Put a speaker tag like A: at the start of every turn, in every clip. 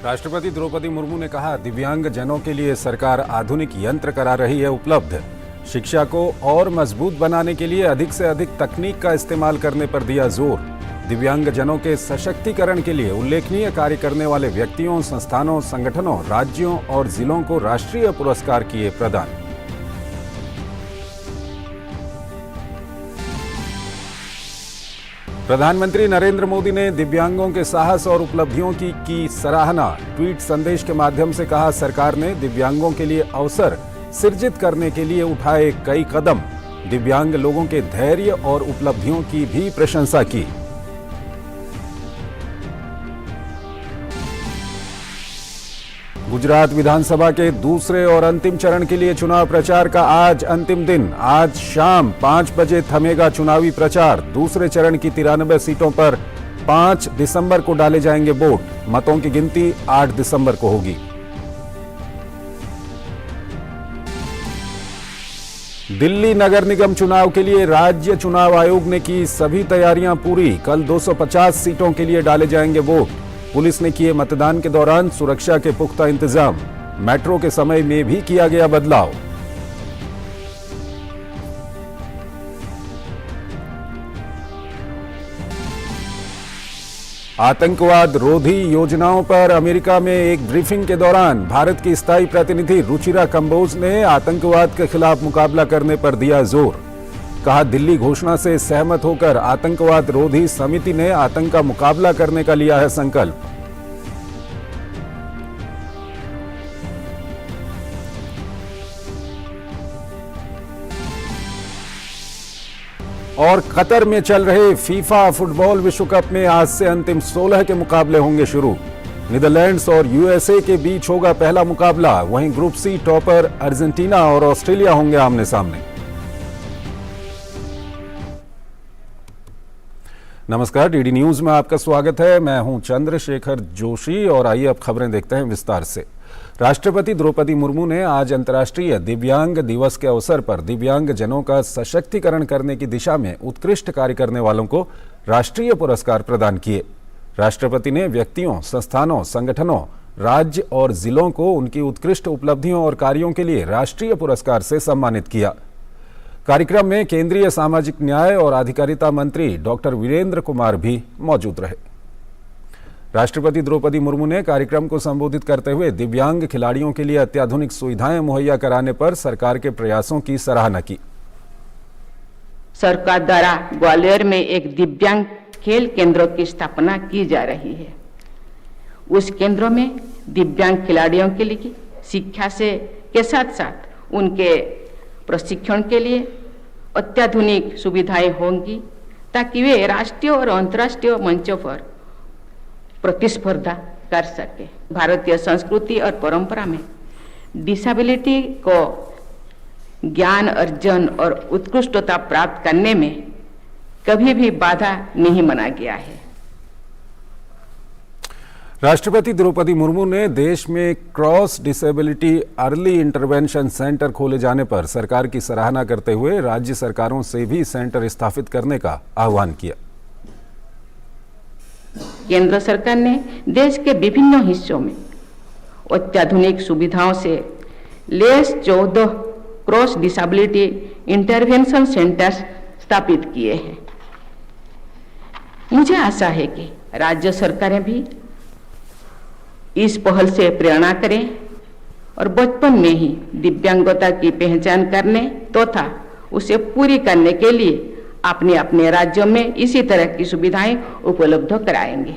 A: राष्ट्रपति द्रौपदी मुर्मू ने कहा, दिव्यांग जनों के लिए सरकार आधुनिक यंत्र करा रही है उपलब्ध। शिक्षा को और मजबूत बनाने के लिए अधिक से अधिक तकनीक का इस्तेमाल करने पर दिया जोर। दिव्यांग जनों के सशक्तिकरण के लिए उल्लेखनीय कार्य करने वाले व्यक्तियों, संस्थानों, संगठनों, राज्यों और जिलों को राष्ट्रीय पुरस्कार किए प्रदान। प्रधानमंत्री नरेंद्र मोदी ने दिव्यांगों के साहस और उपलब्धियों की सराहना। ट्वीट संदेश के माध्यम से कहा, सरकार ने दिव्यांगों के लिए अवसर सृजित करने के लिए उठाए कई कदम। दिव्यांग लोगों के धैर्य और उपलब्धियों की भी प्रशंसा की। गुजरात विधानसभा के दूसरे और अंतिम चरण के लिए चुनाव प्रचार का आज अंतिम दिन। आज शाम 5 बजे थमेगा चुनावी प्रचार। दूसरे चरण की 93 सीटों पर 5 दिसंबर को डाले जाएंगे वोट। मतों की गिनती 8 दिसंबर को होगी। दिल्ली नगर निगम चुनाव के लिए राज्य चुनाव आयोग ने की सभी तैयारियां पूरी। कल 250 सीटों के लिए डाले जाएंगे वोट। पुलिस ने किए मतदान के दौरान सुरक्षा के पुख्ता इंतजाम। मेट्रो के समय में भी किया गया बदलाव। आतंकवाद रोधी योजनाओं पर अमेरिका में एक ब्रीफिंग के दौरान भारत की स्थायी प्रतिनिधि रुचिरा कंबोज ने आतंकवाद के खिलाफ मुकाबला करने पर दिया जोर। कहा, दिल्ली घोषणा से सहमत होकर आतंकवाद रोधी समिति ने आतंक का मुकाबला करने का लिया है संकल्प। और कतर में चल रहे फीफा फुटबॉल विश्व कप में आज से अंतिम 16 के मुकाबले होंगे शुरू। नीदरलैंड्स और यूएसए के बीच होगा पहला मुकाबला। वहीं ग्रुप सी टॉपर अर्जेंटीना और ऑस्ट्रेलिया होंगे आमने सामने। नमस्कार, डीडी न्यूज में आपका स्वागत है। मैं हूं चंद्रशेखर जोशी और आइए अब खबरें देखते हैं विस्तार से। राष्ट्रपति द्रौपदी मुर्मू ने आज अंतर्राष्ट्रीय दिव्यांग दिवस के अवसर पर दिव्यांग जनों का सशक्तिकरण करने की दिशा में उत्कृष्ट कार्य करने वालों को राष्ट्रीय पुरस्कार प्रदान किए। राष्ट्रपति ने व्यक्तियों, संस्थानों, संगठनों, राज्य और जिलों को उनकी उत्कृष्ट उपलब्धियों और कार्यों के लिए राष्ट्रीय पुरस्कार से सम्मानित किया। कार्यक्रम में केंद्रीय सामाजिक न्याय और अधिकारिता मंत्री डॉक्टर वीरेंद्र कुमार भी मौजूद रहे। राष्ट्रपति द्रौपदी मुर्मू ने कार्यक्रम को संबोधित करते हुए दिव्यांग खिलाड़ियों के लिए अत्याधुनिक सुविधाएं मुहैया कराने पर सरकार के प्रयासों की सराहना की।
B: सरकार द्वारा ग्वालियर में एक दिव्यांग खेल केंद्र की स्थापना की जा रही है। उस केंद्र में दिव्यांग खिलाड़ियों के लिए शिक्षा के साथ साथ उनके प्रशिक्षण के लिए अत्याधुनिक सुविधाएं होंगी ताकि वे राष्ट्रीय और अंतर्राष्ट्रीय मंचों पर प्रतिस्पर्धा कर सके। भारतीय संस्कृति और परंपरा में डिसेबिलिटी को ज्ञान अर्जन और उत्कृष्टता प्राप्त करने में कभी भी बाधा नहीं माना गया है।
A: राष्ट्रपति द्रौपदी मुर्मू ने देश में cross disability early intervention centre खोले जाने पर सरकार की सराहना करते हुए राज्य सरकारों से भी सेंटर स्थापित करने का आह्वान किया।
B: केंद्र सरकार ने देश के विभिन्न हिस्सों में अत्याधुनिक सुविधाओं से lace 14 cross disability intervention centres स्थापित किए हैं। मुझे आशा है कि राज्य सरकारें भी इस पहल से प्रेरणा करें और बचपन में ही दिव्यांगता की पहचान करने तथा उसे पूरी करने के लिए अपने अपने राज्यों में इसी तरह की सुविधाएं उपलब्ध कराएंगे।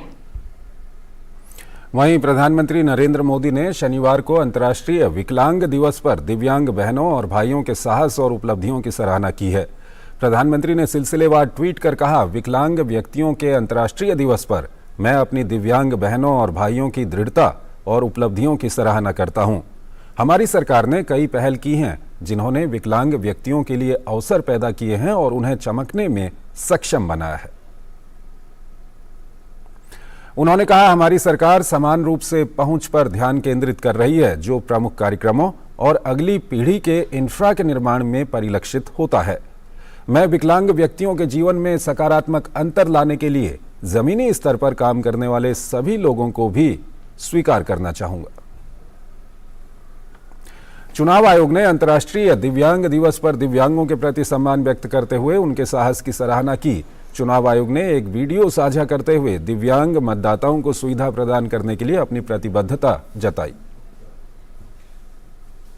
A: वहीं प्रधानमंत्री नरेंद्र मोदी ने शनिवार को अंतर्राष्ट्रीय विकलांग दिवस पर दिव्यांग बहनों और भाइयों के साहस और उपलब्धियों की सराहना की है। प्रधानमंत्री ने सिलसिलेवार ट्वीट कर कहा, विकलांग व्यक्तियों के अंतर्राष्ट्रीय दिवस पर मैं अपनी दिव्यांग बहनों और भाइयों की दृढ़ता और उपलब्धियों की सराहना करता हूं। हमारी सरकार ने कई पहल की हैं जिन्होंने विकलांग व्यक्तियों के लिए अवसर पैदा किए हैं और उन्हें चमकने में सक्षम बनाया है। उन्होंने कहा, हमारी सरकार समान रूप से पहुंच पर ध्यान केंद्रित कर रही है, जो प्रमुख कार्यक्रमों और अगली पीढ़ी के इंफ्रा के निर्माण में परिलक्षित होता है। मैं विकलांग व्यक्तियों के जीवन में सकारात्मक अंतर लाने के लिए जमीनी स्तर पर काम करने वाले सभी लोगों को भी स्वीकार करना चाहूंगा। चुनाव आयोग ने अंतर्राष्ट्रीय दिव्यांग दिवस पर दिव्यांगों के प्रति सम्मान व्यक्त करते हुए उनके साहस की सराहना की। चुनाव आयोग ने एक वीडियो साझा करते हुए दिव्यांग मतदाताओं को सुविधा प्रदान करने के लिए अपनी प्रतिबद्धता जताई।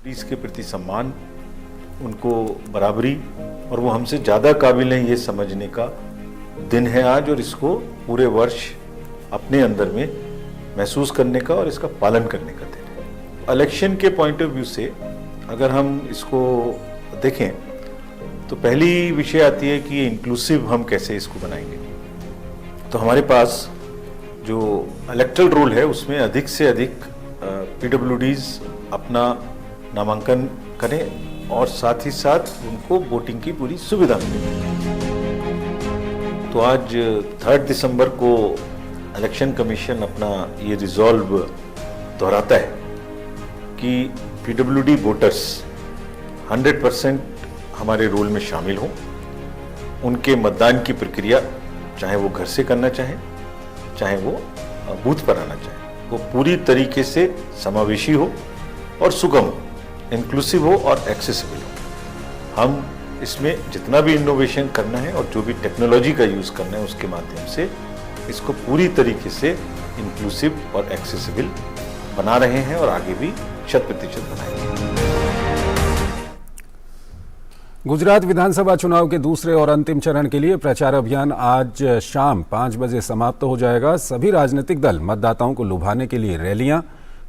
C: इसके प्रति सम्मान, उनको बराबरी और वो हमसे ज़्यादा काबिल हैं ये समझने का दिन है आज, और इसको पूरे वर्ष अपने अंदर में महसूस करने का और इसका पालन करने का दिन है। इलेक्शन के पॉइंट ऑफ व्यू से अगर हम इसको देखें तो पहली विषय आती है कि इंक्लूसिव हम कैसे इसको बनाएंगे। तो हमारे पास जो इलेक्टरल रोल है उसमें अधिक से अधिक PWDs अपना नामांकन करें और साथ ही साथ उनको वोटिंग की पूरी सुविधा मिले। तो आज 3 दिसंबर को इलेक्शन कमीशन अपना ये रिजॉल्व दोहराता है कि PWD वोटर्स 100% हमारे रोल में शामिल हों। उनके मतदान की प्रक्रिया चाहे वो घर से करना चाहें, चाहे वो बूथ पर आना चाहें, वो पूरी तरीके से समावेशी हो और सुगम हो, इंक्लूसिव हो और एक्सेसिबल हो। हम इसमें जितना भी इनोवेशन करना है और जो भी टेक्नोलॉजी का यूज़ करना है उसके माध्यम से इसको पूरी तरीके से इंक्लूसिव और एक्सेसिबल बना रहे हैं और आगे भी 100% बनाएंगे।
A: गुजरात विधानसभा चुनाव के दूसरे और अंतिम चरण के लिए प्रचार अभियान आज शाम 5 बजे समाप्त हो जाएगा। सभी राजनीतिक दल मतदाताओं को लुभाने के लिए रैलियां,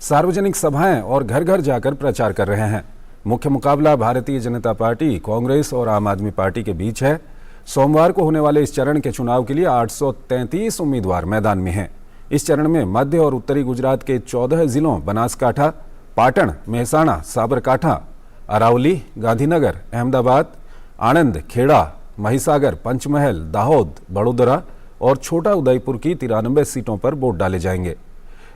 A: सार्वजनिक सभाएं और घर घर जाकर प्रचार कर रहे हैं। मुख्य मुकाबला भारतीय जनता पार्टी, कांग्रेस और आम आदमी पार्टी के बीच है। सोमवार को होने वाले इस चरण के चुनाव के लिए 833 उम्मीदवार मैदान में हैं। इस चरण में मध्य और उत्तरी गुजरात के 14 जिलों बनासकाठा, पाटण, मेहसाणा, साबरकाठा, अरावली, गांधीनगर, अहमदाबाद, आणंद, खेड़ा, महिसागर, पंचमहल, दाहोद, बड़ोदरा और छोटा उदयपुर की 93 सीटों पर वोट डाले जाएंगे।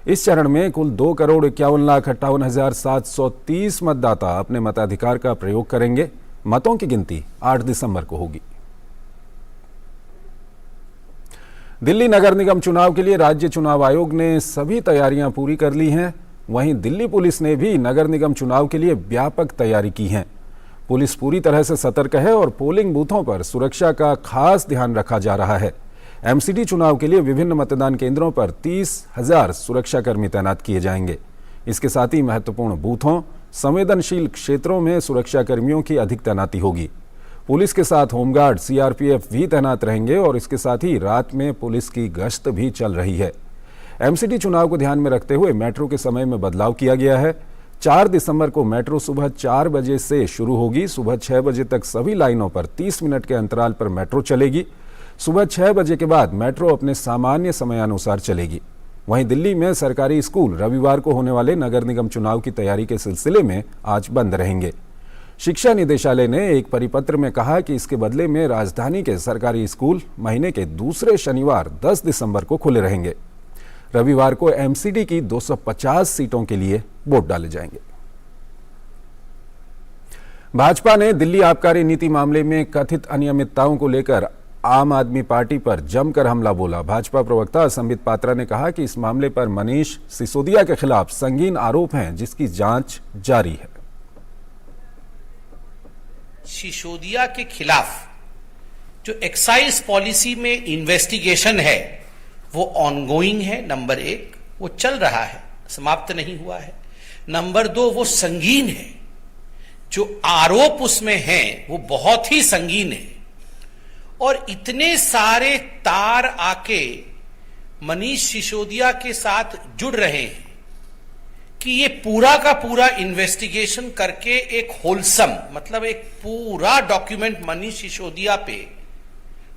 A: इस चरण में कुल 2,51,58,730 मतदाता अपने मताधिकार का प्रयोग करेंगे। मतों की गिनती 8 दिसंबर को होगी। दिल्ली नगर निगम चुनाव के लिए राज्य चुनाव आयोग ने सभी तैयारियां पूरी कर ली हैं। वहीं दिल्ली पुलिस ने भी नगर निगम चुनाव के लिए व्यापक तैयारी की है। पुलिस पूरी तरह से सतर्क है और पोलिंग बूथों पर सुरक्षा का खास ध्यान रखा जा रहा है। एमसीडी चुनाव के लिए विभिन्न मतदान केंद्रों पर 30,000 सुरक्षाकर्मी तैनात किए जाएंगे। इसके साथ ही महत्वपूर्ण बूथों, संवेदनशील क्षेत्रों में सुरक्षाकर्मियों की अधिक तैनाती होगी। पुलिस के साथ होमगार्ड, CRPF भी तैनात रहेंगे और इसके साथ ही रात में पुलिस की गश्त भी चल रही है। एमसीडी चुनाव को ध्यान में रखते हुए मेट्रो के समय में बदलाव किया गया है। 4 दिसंबर को मेट्रो सुबह 4 बजे से शुरू होगी। सुबह 6 बजे तक सभी लाइनों पर 30 मिनट के अंतराल पर मेट्रो चलेगी। सुबह 6 बजे के बाद मेट्रो अपने सामान्य समयानुसार चलेगी। वहीं दिल्ली में सरकारी स्कूल रविवार को होने वाले नगर निगम चुनाव की तैयारी के सिलसिले में आज बंद रहेंगे। शिक्षा निदेशालय ने एक परिपत्र में कहा कि इसके बदले में राजधानी के सरकारी स्कूल महीने के दूसरे शनिवार 10 दिसंबर को खुले रहेंगे। रविवार को एमसीडी की 250 सीटों के लिए वोट डाले जाएंगे। भाजपा ने दिल्ली आबकारी नीति मामले में कथित अनियमितताओं को लेकर आम आदमी पार्टी पर जमकर हमला बोला। भाजपा प्रवक्ता संबित पात्रा ने कहा कि इस मामले पर मनीष सिसोदिया के खिलाफ संगीन आरोप हैं, जिसकी जांच जारी है।
D: सिसोदिया के खिलाफ जो एक्साइज पॉलिसी में इन्वेस्टिगेशन है वो ऑनगोइंग है। नंबर 1 वो चल रहा है, समाप्त नहीं हुआ है। नंबर 2 वो संगीन है, जो आरोप उसमें हैं वो बहुत ही संगीन है। और इतने सारे तार आके मनीष सिसोदिया के साथ जुड़ रहे हैं कि ये पूरा का पूरा इन्वेस्टिगेशन करके एक होलसम, मतलब एक पूरा डॉक्यूमेंट मनीष सिसोदिया पे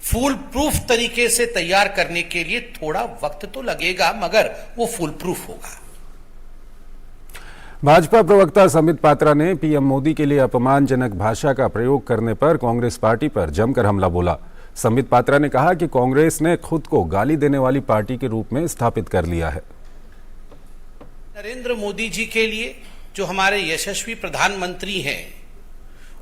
D: फुल प्रूफ तरीके से तैयार करने के लिए थोड़ा वक्त तो लगेगा, मगर वो फुल प्रूफ होगा।
A: भाजपा प्रवक्ता संबित पात्रा ने पीएम मोदी के लिए अपमानजनक भाषा का प्रयोग करने पर कांग्रेस पार्टी पर जमकर हमला बोला। संबित पात्रा ने कहा कि कांग्रेस ने खुद को गाली देने वाली पार्टी के रूप में स्थापित कर लिया है।
D: नरेंद्र मोदी जी के लिए, जो हमारे यशस्वी प्रधानमंत्री हैं,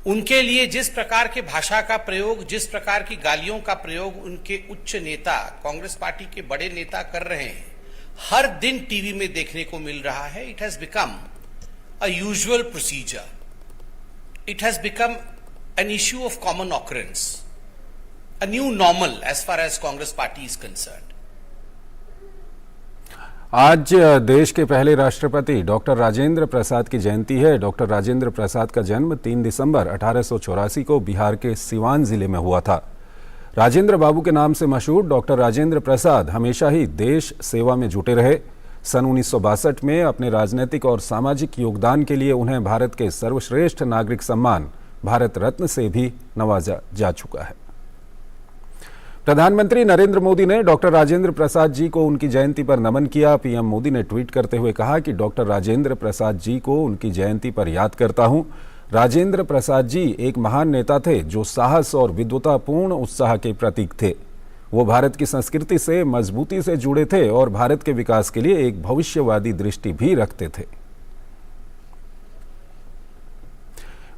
D: उनके लिए जिस प्रकार के भाषा का प्रयोग, जिस प्रकार की गालियों का प्रयोग उनके उच्च नेता, कांग्रेस पार्टी के बड़े नेता कर रहे हैं, हर दिन टीवी में देखने को मिल रहा है. It has become a usual procedure. It has become an issue of common occurrence, a new normal as far as Congress party is concerned.
A: आज देश के पहले राष्ट्रपति डॉक्टर राजेंद्र प्रसाद की जयंती है. डॉक्टर राजेंद्र प्रसाद का जन्म 3 दिसंबर 1884 को बिहार के सिवान जिले में हुआ था. राजेंद्र बाबू के नाम से मशहूर डॉक्टर राजेंद्र प्रसाद हमेशा ही देश सेवा में जुटे रहे. सन 1962 में अपने राजनीतिक और सामाजिक योगदान के लिए उन्हें भारत के सर्वश्रेष्ठ नागरिक सम्मान भारत रत्न से भी नवाजा जा चुका है. प्रधानमंत्री नरेंद्र मोदी ने डॉक्टर राजेंद्र प्रसाद जी को उनकी जयंती पर नमन किया. पीएम मोदी ने ट्वीट करते हुए कहा कि डॉक्टर राजेंद्र प्रसाद जी को उनकी जयंती पर याद करता हूं. राजेंद्र प्रसाद जी एक महान नेता थे जो साहस और विद्वतापूर्ण उत्साह के प्रतीक थे. वो भारत की संस्कृति से मजबूती से जुड़े थे और भारत के विकास के लिए एक भविष्यवादी दृष्टि भी रखते थे.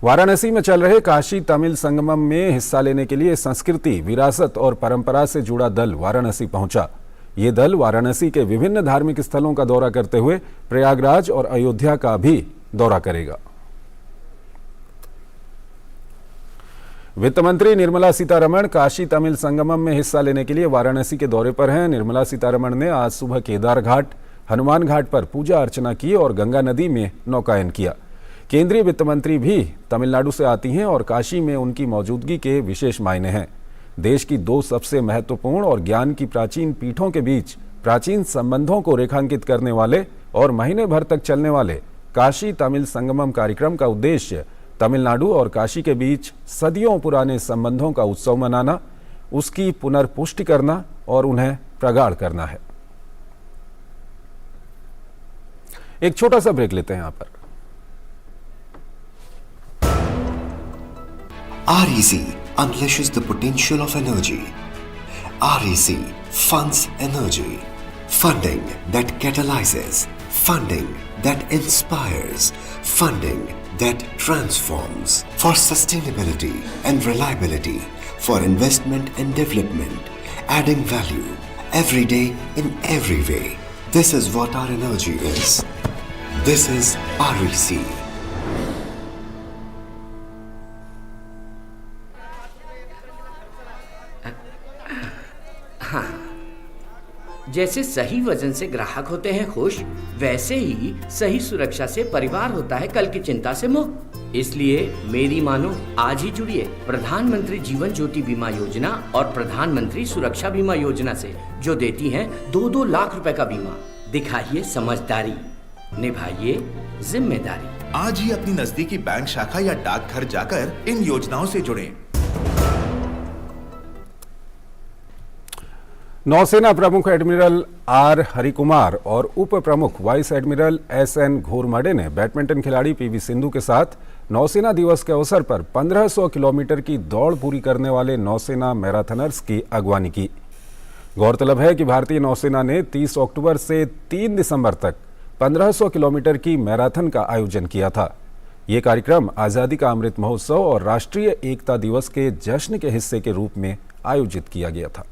A: वाराणसी में चल रहे काशी तमिल संगमम में हिस्सा लेने के लिए संस्कृति, विरासत और परंपरा से जुड़ा दल वाराणसी पहुंचा. ये दल वाराणसी के विभिन्न धार्मिक स्थलों का दौरा करते हुए प्रयागराज और अयोध्या का भी दौरा करेगा. वित्त मंत्री निर्मला सीतारमण काशी तमिल संगमम में हिस्सा लेने के लिए वाराणसी के दौरे पर हैं. निर्मला सीतारमण ने आज सुबह केदार घाट, हनुमान घाट पर पूजा अर्चना की और गंगा नदी में नौकायन किया. केंद्रीय वित्त मंत्री भी तमिलनाडु से आती हैं और काशी में उनकी मौजूदगी के विशेष मायने हैं. देश की 2 सबसे महत्वपूर्ण और ज्ञान की प्राचीन पीठों के बीच प्राचीन संबंधों को रेखांकित करने वाले और महीने भर तक चलने वाले काशी तमिल संगमम कार्यक्रम का उद्देश्य तमिलनाडु और काशी के बीच सदियों पुराने संबंधों का उत्सव मनाना, उसकी पुनर्पुष्टि करना और उन्हें प्रगाढ़ करना है. एक छोटा सा ब्रेक लेते हैं यहां पर.
E: REC unleashes the potential of energy. REC funds energy. Funding that catalyzes. Funding that inspires. Funding that transforms. For sustainability and reliability. For investment and development. Adding value. Every day in every way. This is what our energy is. This is REC.
F: जैसे सही वजन से ग्राहक होते हैं खुश, वैसे ही सही सुरक्षा से परिवार होता है कल की चिंता से मुक्त. इसलिए मेरी मानो आज ही जुड़िए प्रधानमंत्री जीवन ज्योति बीमा योजना और प्रधानमंत्री सुरक्षा बीमा योजना से, जो देती हैं 2-2 लाख रुपए का बीमा. दिखाइए समझदारी, निभाइए जिम्मेदारी.
G: आज ही अपनी नजदीकी बैंक शाखा या डाकघर जाकर इन योजनाओं से जुड़ें.
A: नौसेना प्रमुख एडमिरल आर हरिकुमार और उप प्रमुख वाइस एडमिरल SN घोरमडे ने बैडमिंटन खिलाड़ी PV सिंधु के साथ नौसेना दिवस के अवसर पर 1500 किलोमीटर की दौड़ पूरी करने वाले नौसेना मैराथनर्स की अगवानी की. गौरतलब है कि भारतीय नौसेना ने 30 अक्टूबर से 3 दिसंबर तक 1500 किलोमीटर की मैराथन का आयोजन किया था. ये कार्यक्रम आज़ादी का अमृत महोत्सव और राष्ट्रीय एकता दिवस के जश्न के हिस्से के रूप में आयोजित किया गया था.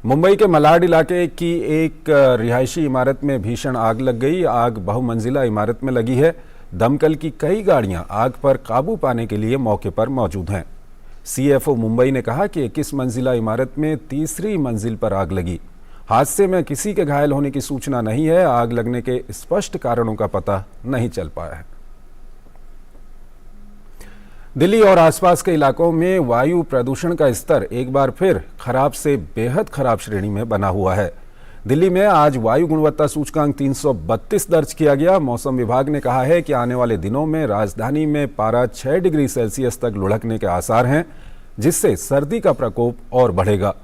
A: मुंबई के मलाड इलाके की एक रिहायशी इमारत में भीषण आग लग गई. आग बहुमंजिला इमारत में लगी है. दमकल की कई गाड़ियां आग पर काबू पाने के लिए मौके पर मौजूद हैं. CFO मुंबई ने कहा कि 21 मंजिला इमारत में तीसरी मंजिल पर आग लगी. हादसे में किसी के घायल होने की सूचना नहीं है. आग लगने के स्पष्ट कारणों का पता नहीं चल पाया है. दिल्ली और आसपास के इलाकों में वायु प्रदूषण का स्तर एक बार फिर खराब से बेहद खराब श्रेणी में बना हुआ है. दिल्ली में आज वायु गुणवत्ता सूचकांक 332 दर्ज किया गया. मौसम विभाग ने कहा है कि आने वाले दिनों में राजधानी में पारा 6 डिग्री सेल्सियस तक लुढ़कने के आसार हैं, जिससे सर्दी का प्रकोप और बढ़ेगा.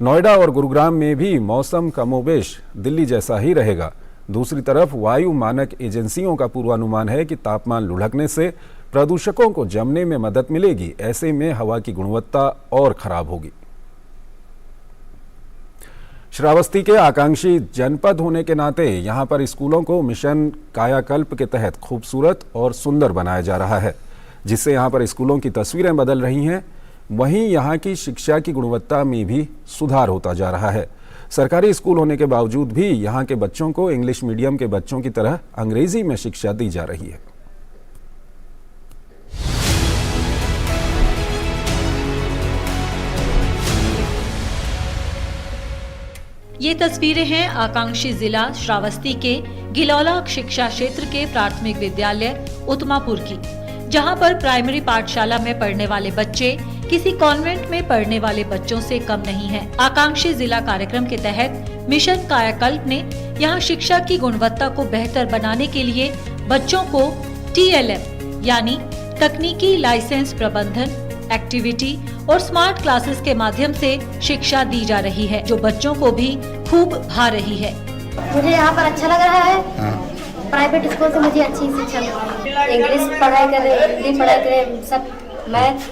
A: नोएडा और गुरुग्राम में भी मौसम कमोबेश दिल्ली जैसा ही रहेगा. दूसरी तरफ वायु मानक एजेंसियों का पूर्वानुमान है कि तापमान लुढ़कने से प्रदूषकों को जमने में मदद मिलेगी. ऐसे में हवा की गुणवत्ता और खराब होगी. श्रावस्ती के आकांक्षी जनपद होने के नाते यहां पर स्कूलों को मिशन कायाकल्प के तहत खूबसूरत और सुंदर बनाया जा रहा है, जिससे यहां पर स्कूलों की तस्वीरें बदल रही हैं. वहीं यहां की शिक्षा की गुणवत्ता में भी सुधार होता जा रहा है. सरकारी स्कूल होने के बावजूद भी यहाँ के बच्चों को इंग्लिश मीडियम के बच्चों की तरह अंग्रेजी में शिक्षा दी जा रही है।
H: ये तस्वीरें हैं आकांक्षी जिला श्रावस्ती के गिलौला शिक्षा क्षेत्र के प्राथमिक विद्यालय उत्मापुर की, जहां पर प्राइमरी पाठशाला में पढ़ने वाले बच्चे किसी कॉन्वेंट में पढ़ने वाले बच्चों से कम नहीं हैं। आकांक्षी जिला कार्यक्रम के तहत मिशन कायाकल्प ने यहां शिक्षा की गुणवत्ता को बेहतर बनाने के लिए बच्चों को TLM यानी तकनीकी लाइसेंस प्रबंधन, एक्टिविटी और स्मार्ट क्लासेस के माध्यम से शिक्षा दी जा रही है, जो बच्चों को भी खूब भा रही है।
I: मुझे यहाँ पर अच्छा लग रहा है। प्राइवेट स्कूल से मुझे अच्छी शिक्षा मिली है। इंग्लिश पढ़ाई करें, हिंदी पढ़ाई करें, सब मैथ,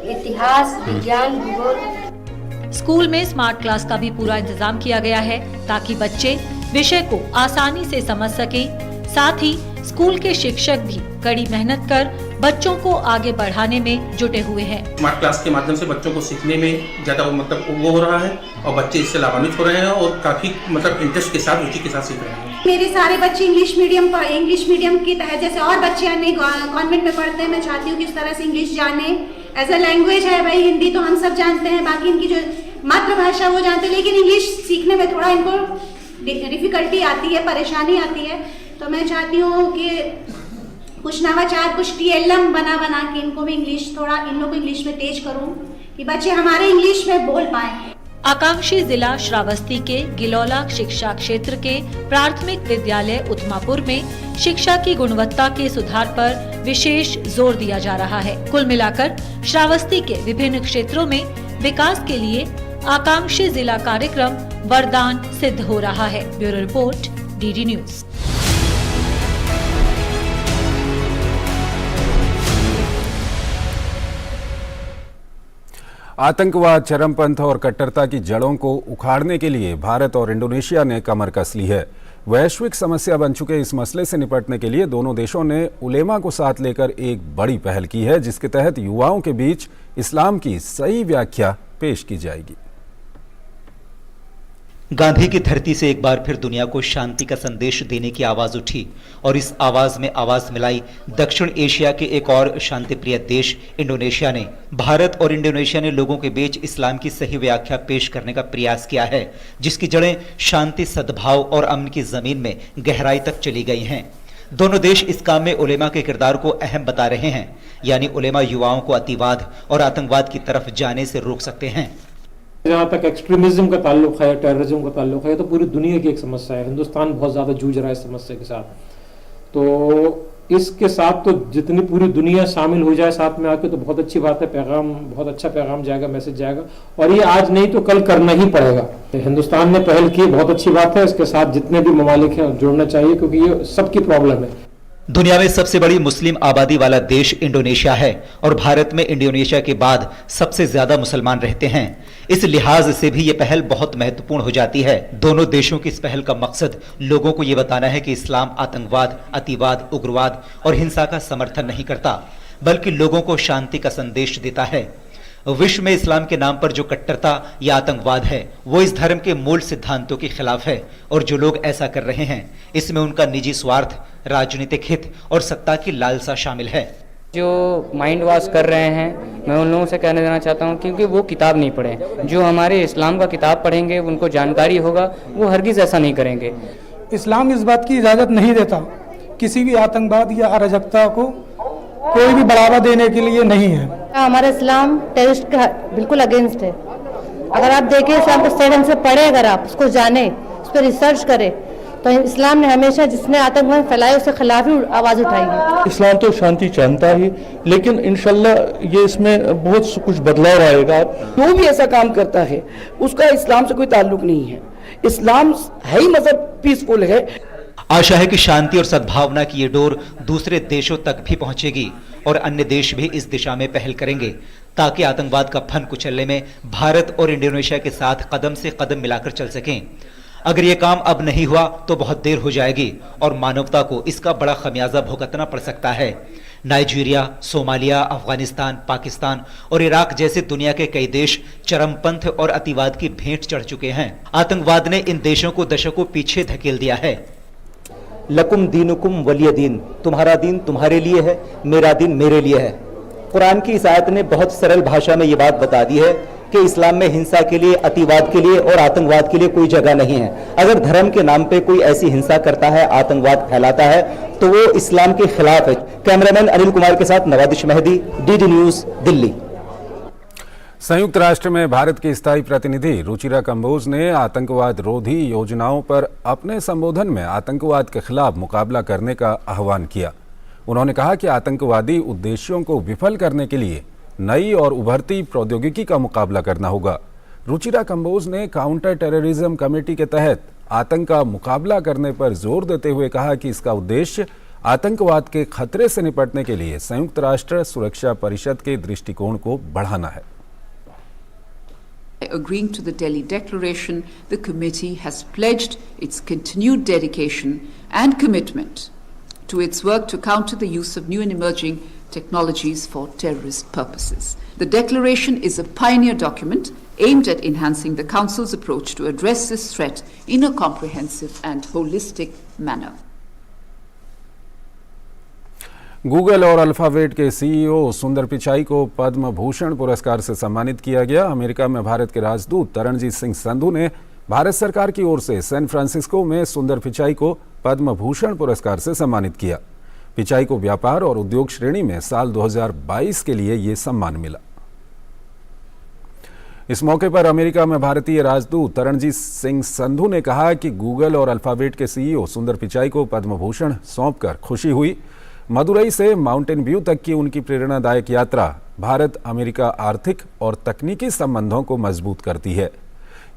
I: इतिहास, विज्ञान, भूगोल।
H: स्कूल में स्मार्ट क्लास का भी पूरा इंतजाम किया गया है ताकि बच्चे विषय को आसानी से समझ सके। साथ ही स्कूल के शिक्षक भी कड़ी मेहनत कर बच्चों को आगे बढ़ाने में जुटे हुए हैं।
J: स्मार्ट क्लास के माध्यम से बच्चों को सीखने में ज्यादा वो हो रहा है और बच्चे इससे लाभान्वित हो रहे हैं और काफी इंटरेस्ट के साथ, रुचि के साथ सीख रहे हैं।
K: मेरे सारे बच्चे इंग्लिश मीडियम की तरह जैसे और बच्चे अन्य कॉन्वेंट में पढ़ते हैं, मैं चाहती हूँ कि इस तरह से इंग्लिश जाने। एज अ लैंग्वेज है भाई, हिंदी तो हम सब जानते हैं, बाकी इनकी जो मातृभाषा वो जानते हैं, लेकिन इंग्लिश सीखने में थोड़ा इनको डिफिकल्टी आती है, परेशानी आती है। तो मैं चाहती हूँ कि कुछ नवाचार, कुछ TLM बना के इनको भी इंग्लिश, थोड़ा इन लोगों को इंग्लिश में तेज करूँ कि बच्चे हमारे इंग्लिश में बोल पाए।
H: आकांक्षी जिला श्रावस्ती के गिलौला शिक्षा क्षेत्र के प्राथमिक विद्यालय उत्मापुर में शिक्षा की गुणवत्ता के सुधार पर विशेष जोर दिया जा रहा है। कुल मिलाकर श्रावस्ती के विभिन्न क्षेत्रों में विकास के लिए आकांक्षी जिला कार्यक्रम वरदान सिद्ध हो रहा है। Bureau report, DD news.
A: आतंकवाद, चरमपंथ और कट्टरता की जड़ों को उखाड़ने के लिए भारत और इंडोनेशिया ने कमर कस ली है। वैश्विक समस्या बन चुके इस मसले से निपटने के लिए दोनों देशों ने उलेमा को साथ लेकर एक बड़ी पहल की है, जिसके तहत युवाओं के बीच इस्लाम की सही व्याख्या पेश की जाएगी।
L: गांधी की धरती से एक बार फिर दुनिया को शांति का संदेश देने की आवाज उठी और इस आवाज में आवाज मिलाई दक्षिण एशिया के एक और शांतिप्रिय देश इंडोनेशिया ने। भारत और इंडोनेशिया ने लोगों के बीच इस्लाम की सही व्याख्या पेश करने का प्रयास किया है, जिसकी जड़ें शांति, सद्भाव और अमन की जमीन में गहराई तक चली गई हैं। दोनों देश इस काम में उलेमा के किरदार को अहम बता रहे हैं, यानी उलेमा युवाओं को अतिवाद और आतंकवाद की तरफ जाने से रोक सकते हैं।
M: जहाँ तक एक्सट्रीमिज्म का ताल्लुक है, टेररिज्म का ताल्लुक है, तो पूरी दुनिया की एक समस्या है। हिंदुस्तान बहुत ज़्यादा जूझ रहा है इस समस्या के साथ। तो इसके साथ तो जितनी पूरी दुनिया शामिल हो जाए साथ में आके तो बहुत अच्छी बात है। पैगाम, बहुत अच्छा पैगाम जाएगा, मैसेज जाएगा, और ये आज नहीं तो कल करना ही पड़ेगा। हिंदुस्तान ने पहल की, बहुत अच्छी बात है। इसके साथ जितने भी ममालिक हैं जुड़ना चाहिए, क्योंकि ये सबकी प्रॉब्लम है।
L: दुनिया में सबसे बड़ी मुस्लिम आबादी वाला देश इंडोनेशिया है और भारत में इंडोनेशिया के बाद सबसे ज्यादा मुसलमान रहते हैं। इस लिहाज से भी ये पहल बहुत महत्वपूर्ण हो जाती है। दोनों देशों की इस पहल का मकसद लोगों को ये बताना है कि इस्लाम आतंकवाद, अतिवाद, उग्रवाद और हिंसा का समर्थन नहीं करता, बल्कि लोगों को शांति का संदेश देता है। विश्व में इस्लाम के नाम पर जो कट्टरता या आतंकवाद है, वो इस धर्म के मूल सिद्धांतों के खिलाफ है, और जो लोग ऐसा कर रहे हैं इसमें उनका निजी स्वार्थ, राजनीतिक हित और सत्ता की लालसा शामिल है।
N: जो माइंड वॉश कर रहे हैं, मैं उन लोगों से कहने देना चाहता हूं, क्योंकि वो किताब नहीं पढ़े। जो हमारे इस्लाम का किताब पढ़ेंगे, उनको जानकारी होगा, वो हरगिज़ ऐसा नहीं करेंगे।
O: इस्लाम इस बात की इजाज़त नहीं देता किसी भी आतंकवाद या अराजकता को कोई भी बढ़ावा देने के लिए नहीं है।
I: हमारा इस्लाम टेररिस्ट का बिल्कुल अगेंस्ट है। अगर आप देखें इस्लाम को सही ढंग से पढ़े, अगर आप उसको जाने, उस पर रिसर्च करें, तो इस्लाम ने हमेशा जिसने आतंकवाद फैलाया उसके खिलाफ ही आवाज़ उठाई है।
P: इस्लाम तो शांति चाहता है, लेकिन इंशाल्लाह ये इसमें बहुत कुछ बदलाव आएगा।
Q: जो भी ऐसा काम करता है उसका इस्लाम से कोई ताल्लुक नहीं है। इस्लाम है ही मजहब पीसफुल है।
L: आशा है कि शांति और सद्भावना की ये डोर दूसरे देशों तक भी पहुंचेगी और अन्य देश भी इस दिशा में पहल करेंगे, ताकि आतंकवाद का फन कुचलने में भारत और इंडोनेशिया के साथ कदम से कदम मिलाकर चल सकें। अगर ये काम अब नहीं हुआ तो बहुत देर हो जाएगी और मानवता को इसका बड़ा खमियाजा भुगतना पड़ सकता है। नाइजीरिया, सोमालिया, अफगानिस्तान, पाकिस्तान और इराक जैसे दुनिया के कई देश चरमपंथ और अतिवाद की भेंट चढ़ चुके हैं। आतंकवाद ने इन देशों को दशकों पीछे धकेल दिया है।
R: लकुम दीनुकुम वलिय दीन, तुम्हारा दीन तुम्हारे लिए है, मेरा दीन मेरे लिए है। कुरान की इस आयत ने बहुत सरल भाषा में ये बात बता दी है कि इस्लाम में हिंसा के लिए, अतिवाद के लिए और आतंकवाद के लिए कोई जगह नहीं है। अगर धर्म के नाम पे कोई ऐसी हिंसा करता है, आतंकवाद फैलाता है, तो वो इस्लाम के खिलाफ है। कैमरामैन अनिल कुमार के साथ नवादिश मेहदी, डीडी न्यूज, दिल्ली।
A: संयुक्त राष्ट्र में भारत की स्थायी प्रतिनिधि रुचिरा कंबोज ने आतंकवाद रोधी योजनाओं पर अपने संबोधन में आतंकवाद के खिलाफ मुकाबला करने का आह्वान किया। उन्होंने कहा कि आतंकवादी उद्देश्यों को विफल करने के लिए नई और उभरती प्रौद्योगिकी का मुकाबला करना होगा। रुचिरा कंबोज ने काउंटर टेररिज्म कमेटी के तहत आतंक का मुकाबला करने पर जोर देते हुए कहा कि इसका उद्देश्य आतंकवाद के खतरे से निपटने के लिए संयुक्त राष्ट्र सुरक्षा परिषद के दृष्टिकोण को बढ़ाना है।
S: Agreeing to the Delhi Declaration, the committee has pledged its continued dedication and commitment to its work to counter the use of new and emerging technologies for terrorist purposes. The declaration is a pioneer document aimed at enhancing the Council's approach to address this threat in a comprehensive and holistic manner.
A: Google और alphabet के CEO सुंदर पिचाई को पद्म भूषण पुरस्कार से सम्मानित किया गया। America में भारत के राजदूत तरणजीत सिंह संधू ने भारत सरकार की ओर से सैन फ्रांसिस्को में सुंदर पिचाई को पद्म भूषण पुरस्कार से सम्मानित किया। पिचाई को व्यापार और उद्योग श्रेणी में साल 2022 के लिए ये सम्मान मिला। इस मौके पर अमेरिका में भारतीय राजदूत तरणजीत सिंह संधू ने कहा कि गूगल और अल्फाबेट के सीईओ सुंदर पिचाई को पद्म भूषण सौंपकर खुशी हुई। मदुरई से माउंटेन व्यू तक की उनकी प्रेरणादायक यात्रा भारत अमेरिका आर्थिक और तकनीकी संबंधों को मजबूत करती है।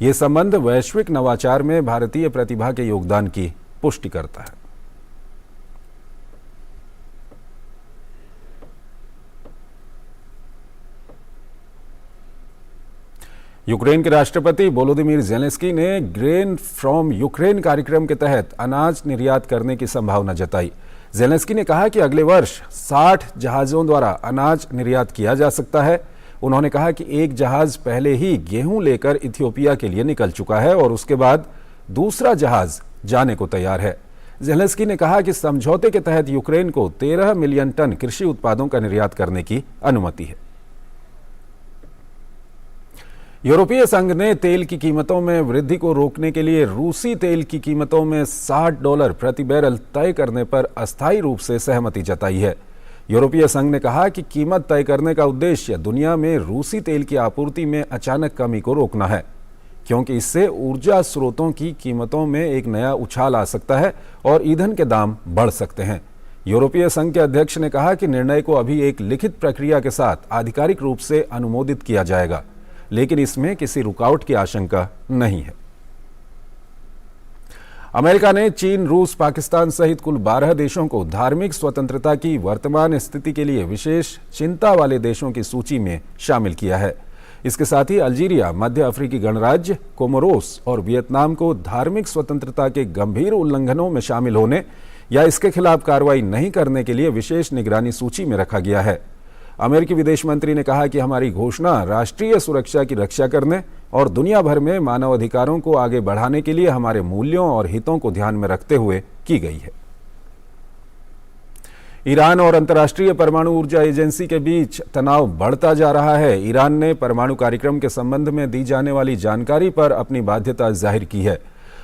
A: ये संबंध वैश्विक नवाचार में भारतीय प्रतिभा के योगदान की पुष्टि करता है। यूक्रेन के राष्ट्रपति वोलोदिमीर ज़ेलेंस्की ने ग्रेन फ्रॉम यूक्रेन कार्यक्रम के तहत अनाज निर्यात करने की संभावना जताई। ज़ेलेंस्की ने कहा कि अगले वर्ष 60 जहाज़ों द्वारा अनाज निर्यात किया जा सकता है। उन्होंने कहा कि एक जहाज़ पहले ही गेहूं लेकर इथियोपिया के लिए निकल चुका है और उसके बाद दूसरा जहाज़ जाने को तैयार है। ज़ेलेंस्की ने कहा कि समझौते के तहत यूक्रेन को 13 मिलियन टन कृषि उत्पादों का निर्यात करने की अनुमति है। यूरोपीय संघ ने तेल की कीमतों में वृद्धि को रोकने के लिए रूसी तेल की कीमतों में $60 प्रति बैरल तय करने पर अस्थायी रूप से सहमति जताई है। यूरोपीय संघ ने कहा कि कीमत तय करने का उद्देश्य दुनिया में रूसी तेल की आपूर्ति में अचानक कमी को रोकना है, क्योंकि इससे ऊर्जा स्रोतों की कीमतों में एक नया उछाल आ सकता है और ईंधन के दाम बढ़ सकते हैं। यूरोपीय संघ के अध्यक्ष ने कहा कि निर्णय को अभी एक लिखित प्रक्रिया के साथ आधिकारिक रूप से अनुमोदित किया जाएगा, लेकिन इसमें किसी रुकावट की आशंका नहीं है। अमेरिका ने चीन, रूस, पाकिस्तान सहित कुल 12 देशों को धार्मिक स्वतंत्रता की वर्तमान स्थिति के लिए विशेष चिंता वाले देशों की सूची में शामिल किया है। इसके साथ ही अल्जीरिया, मध्य अफ्रीकी गणराज्य, कोमोरोस और वियतनाम को धार्मिक स्वतंत्रता के गंभीर उल्लंघनों में शामिल होने या इसके खिलाफ कार्रवाई नहीं करने के लिए विशेष निगरानी सूची में रखा गया है। अमेरिकी विदेश मंत्री ने कहा कि हमारी घोषणा राष्ट्रीय सुरक्षा की रक्षा करने और दुनिया भर में मानव अधिकारों को आगे बढ़ाने के लिए हमारे मूल्यों और हितों को ध्यान में रखते हुए की गई है। ईरान और अंतर्राष्ट्रीय परमाणु ऊर्जा एजेंसी के बीच तनाव बढ़ता जा रहा है। ईरान ने परमाणु कार्यक्रम के संबंध में दी जाने वाली जानकारी पर अपनी बाध्यता जाहिर की है।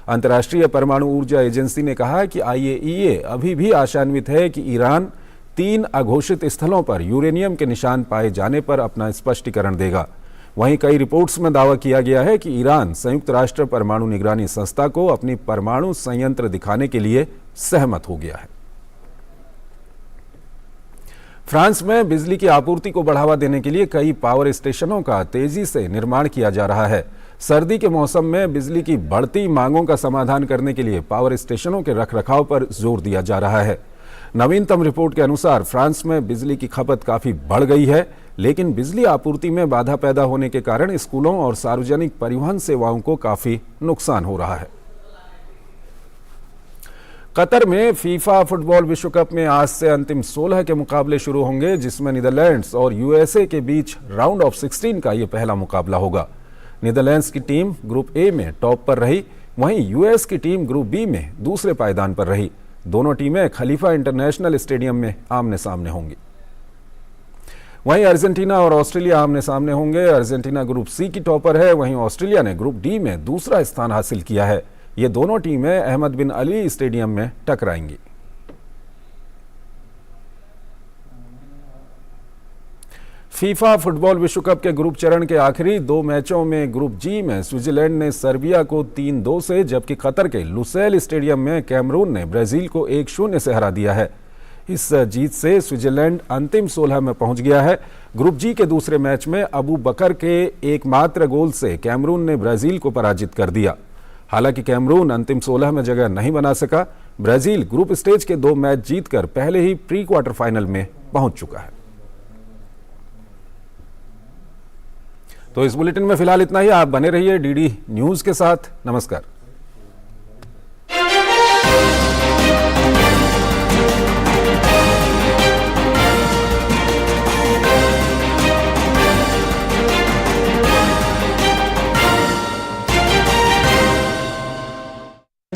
A: अंतर्राष्ट्रीय परमाणु ऊर्जा एजेंसी ने कहा कि IAEA अभी भी आशान्वित है कि ईरान 3 अघोषित स्थलों पर यूरेनियम के निशान पाए जाने पर अपना स्पष्टीकरण देगा। वहीं कई रिपोर्ट्स में दावा किया गया है कि ईरान संयुक्त राष्ट्र परमाणु निगरानी संस्था को अपनी परमाणु संयंत्र दिखाने के लिए सहमत हो गया है। फ्रांस में बिजली की आपूर्ति को बढ़ावा देने के लिए कई पावर स्टेशनों का तेजी से निर्माण किया जा रहा है। सर्दी के मौसम में बिजली की बढ़ती मांगों का समाधान करने के लिए पावर स्टेशनों के रखरखाव पर जोर दिया जा रहा है। नवीनतम रिपोर्ट के अनुसार फ्रांस में बिजली की खपत काफी बढ़ गई है, लेकिन बिजली आपूर्ति में बाधा पैदा होने के कारण स्कूलों और सार्वजनिक परिवहन सेवाओं को काफी नुकसान हो रहा है। कतर में फीफा फुटबॉल विश्व कप में आज से अंतिम 16 के मुकाबले शुरू होंगे, जिसमें नीदरलैंड्स और यूएसए के बीच राउंड ऑफ 16 का यह पहला मुकाबला होगा। नीदरलैंड्स की टीम ग्रुप ए में टॉप पर रही, वहीं यूएस की टीम ग्रुप बी में दूसरे पायदान पर रही। दोनों टीमें खलीफा इंटरनेशनल स्टेडियम में आमने सामने होंगी। वहीं अर्जेंटीना और ऑस्ट्रेलिया आमने सामने होंगे। अर्जेंटीना ग्रुप सी की टॉपर है, वहीं ऑस्ट्रेलिया ने ग्रुप डी में दूसरा स्थान हासिल किया है। ये दोनों टीमें अहमद बिन अली स्टेडियम में टकराएंगी। फीफा फुटबॉल विश्व कप के ग्रुप चरण के आखिरी 2 मैचों में ग्रुप जी में स्विट्जरलैंड ने सर्बिया को 3-2 से, जबकि कतर के लुसेल स्टेडियम में कैमरून ने ब्राजील को 1-0 से हरा दिया है। इस जीत से स्विट्जरलैंड अंतिम 16 में पहुंच गया है। ग्रुप जी के दूसरे मैच में अबू बकर के एकमात्र गोल से कैमरून ने ब्राजील को पराजित कर दिया। हालांकि कैमरून अंतिम 16 में जगह नहीं बना सका। ब्राजील ग्रुप स्टेज के 2 मैच जीतकर पहले ही प्री क्वार्टर फाइनल में पहुंच चुका है। तो इस बुलेटिन में फिलहाल इतना ही। आप बने रहिए डीडी न्यूज के साथ। नमस्कार।